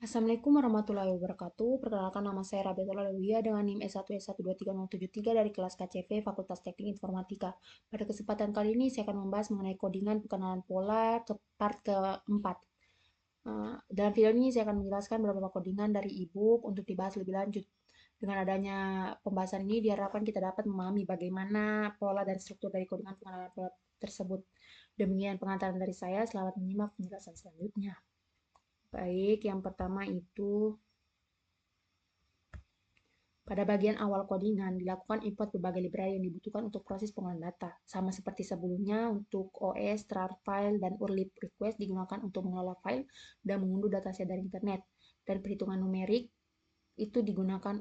Assalamualaikum warahmatullahi wabarakatuh. Perkenalkan nama saya Rabiatul Alawiyah dengan NIM S1S1233073 dari kelas KCV Fakultas Teknik Informatika. Pada kesempatan kali ini saya akan membahas mengenai codingan pengenalan pola ke part keempat. Dalam video ini saya akan menjelaskan beberapa codingan dari e-book untuk dibahas lebih lanjut. Dengan adanya pembahasan ini diharapkan kita dapat memahami bagaimana pola dan struktur dari codingan pengenalan pola tersebut. Demikian pengantaran dari saya, selamat menyimak penjelasan selanjutnya. Baik, yang pertama itu pada bagian awal codingan dilakukan import berbagai library yang dibutuhkan untuk proses pengolahan data. Sama seperti sebelumnya, untuk OS, start file, dan urlib request digunakan untuk mengelola file dan mengunduh dataset dari internet. Dan perhitungan numerik itu digunakan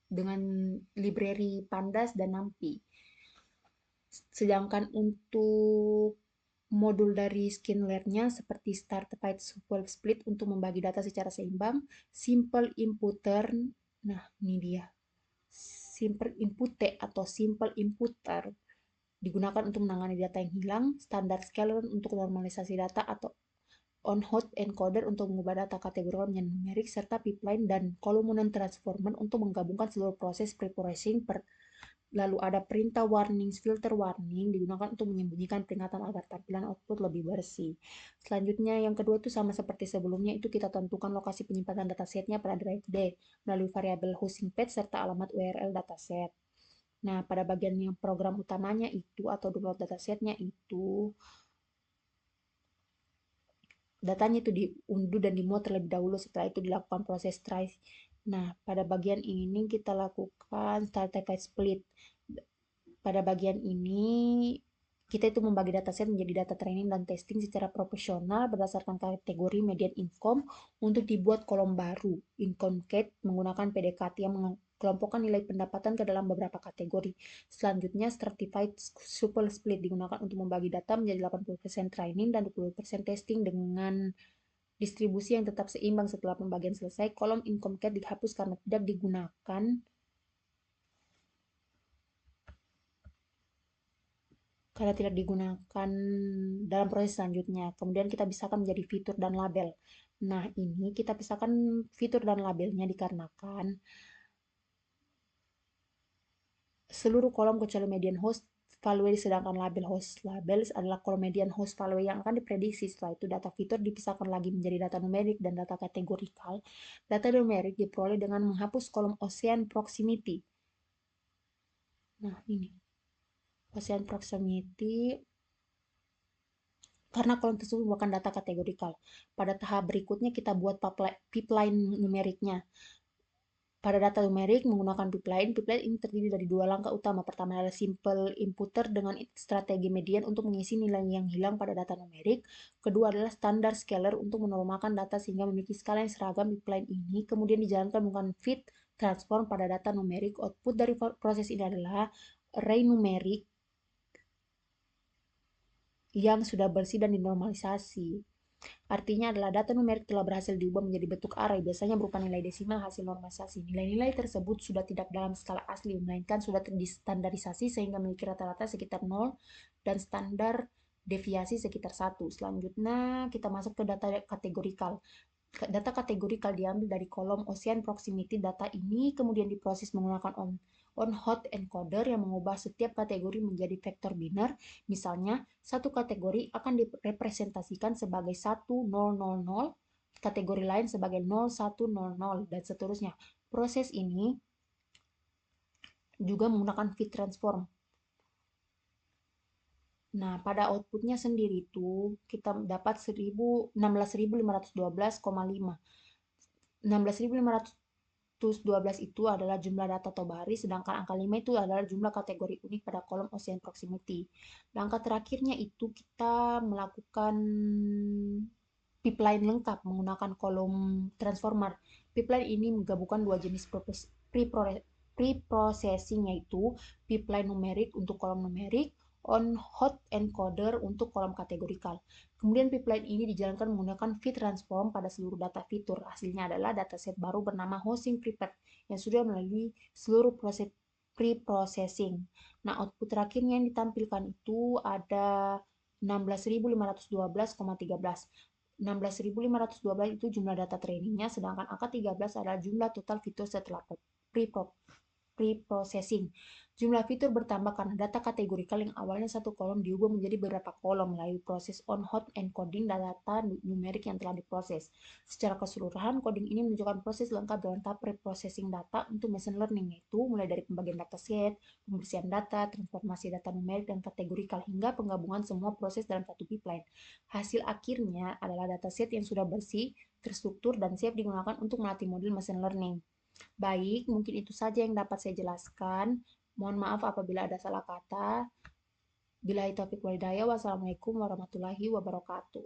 dengan library Pandas dan NumPy. Sedangkan untuk modul dari skinlare-nya seperti Startified Super Split untuk membagi data secara seimbang, Simple Imputer, nah ini dia, Simple Inpute atau Simple Imputer digunakan untuk menangani data yang hilang, Standard Scaler untuk normalisasi data atau on-hot encoder untuk mengubah data kategori menjadi numerik, serta pipeline dan column transformer untuk menggabungkan seluruh proses pre-processing. Lalu ada perintah warning, filter warning digunakan untuk menyembunyikan peringatan agar tampilan output lebih bersih. Selanjutnya yang kedua itu sama seperti sebelumnya, itu kita tentukan lokasi penyimpanan datasetnya pada drive D melalui variabel hosting path serta alamat URL dataset. Nah, pada bagian yang program utamanya itu atau download datasetnya itu datanya itu diunduh dan dimuat terlebih dahulu, setelah itu dilakukan proses try. Nah, pada bagian ini kita lakukan Startified Split. Pada bagian ini kita itu membagi dataset menjadi data training dan testing secara proporsional berdasarkan kategori median income untuk dibuat kolom baru income cat menggunakan PDKT yang mengelompokkan nilai pendapatan ke dalam beberapa kategori. Selanjutnya Stratified Super Split digunakan untuk membagi data menjadi 80% training dan 20% testing dengan distribusi yang tetap seimbang. Setelah pembagian selesai, kolom income cat dihapus karena tidak digunakan dalam proses selanjutnya. Kemudian kita pisahkan menjadi fitur dan label. Nah, ini kita pisahkan fitur dan labelnya dikarenakan seluruh kolom kecuali median host value, sedangkan label host labels adalah kolom median host value yang akan diprediksi. Setelah itu data fitur dipisahkan lagi menjadi data numerik dan data kategorikal. Data numerik diperoleh dengan menghapus kolom Ocean Proximity. Nah, ini Ocean Proximity karena kolom tersebut merupakan data kategorikal. Pada tahap berikutnya kita buat pipeline numeriknya. Pada data numerik menggunakan pipeline ini terdiri dari dua langkah utama. Pertama adalah simple inputer dengan strategi median untuk mengisi nilai yang hilang pada data numerik. Kedua adalah standard scaler untuk menormalkan data sehingga memiliki skala yang seragam. Pipeline ini kemudian dijalankan menggunakan fit transform pada data numerik. Output dari proses ini adalah array numerik yang sudah bersih dan dinormalisasi. Artinya adalah data numerik telah berhasil diubah menjadi bentuk array, biasanya berupa nilai desimal hasil normalisasi. Nilai-nilai tersebut sudah tidak dalam skala asli, melainkan sudah terdistandarisasi sehingga memiliki rata-rata sekitar 0 dan standar deviasi sekitar 1. Selanjutnya kita masuk ke data kategorikal. Data kategorikal diambil dari kolom Ocean Proximity. Data ini kemudian diproses menggunakan on-hot encoder yang mengubah setiap kategori menjadi vektor biner. Misalnya, satu kategori akan direpresentasikan sebagai 1000, kategori lain sebagai 0100, dan seterusnya. Proses ini juga menggunakan fit transform. Nah, pada outputnya sendiri itu kita dapat 16.512,5. 16.512 itu adalah jumlah data atau baris, sedangkan angka 5 itu adalah jumlah kategori unik pada kolom Ocean Proximity. Langkah terakhirnya itu kita melakukan pipeline lengkap menggunakan kolom transformer. Pipeline ini menggabungkan dua jenis pre-processing, yaitu pipeline numerik untuk kolom numerik, on-hot encoder untuk kolom kategorikal. Kemudian pipeline ini dijalankan menggunakan fit transform pada seluruh data fitur. Hasilnya adalah dataset baru bernama hosting prepared yang sudah melalui seluruh proses pre-processing. Nah, output terakhirnya yang ditampilkan itu ada 16.512,13. 16.512 itu jumlah data trainingnya, sedangkan angka 13 adalah jumlah total fitur setelah pre-processing. Jumlah fitur bertambah karena data kategorikal yang awalnya satu kolom diubah menjadi beberapa kolom melalui proses on-hot encoding data numerik yang telah diproses. Secara keseluruhan, coding ini menunjukkan proses lengkap dalam tahap pre-processing data untuk machine learning, yaitu mulai dari pembagian dataset, pembersihan data, transformasi data numerik dan kategorikal, hingga penggabungan semua proses dalam satu pipeline. Hasil akhirnya adalah dataset yang sudah bersih, terstruktur, dan siap digunakan untuk melatih model machine learning. Baik, mungkin itu saja yang dapat saya jelaskan. Mohon maaf apabila ada salah kata. Billahi taufiq wal hidayah. Wassalamualaikum warahmatullahi wabarakatuh.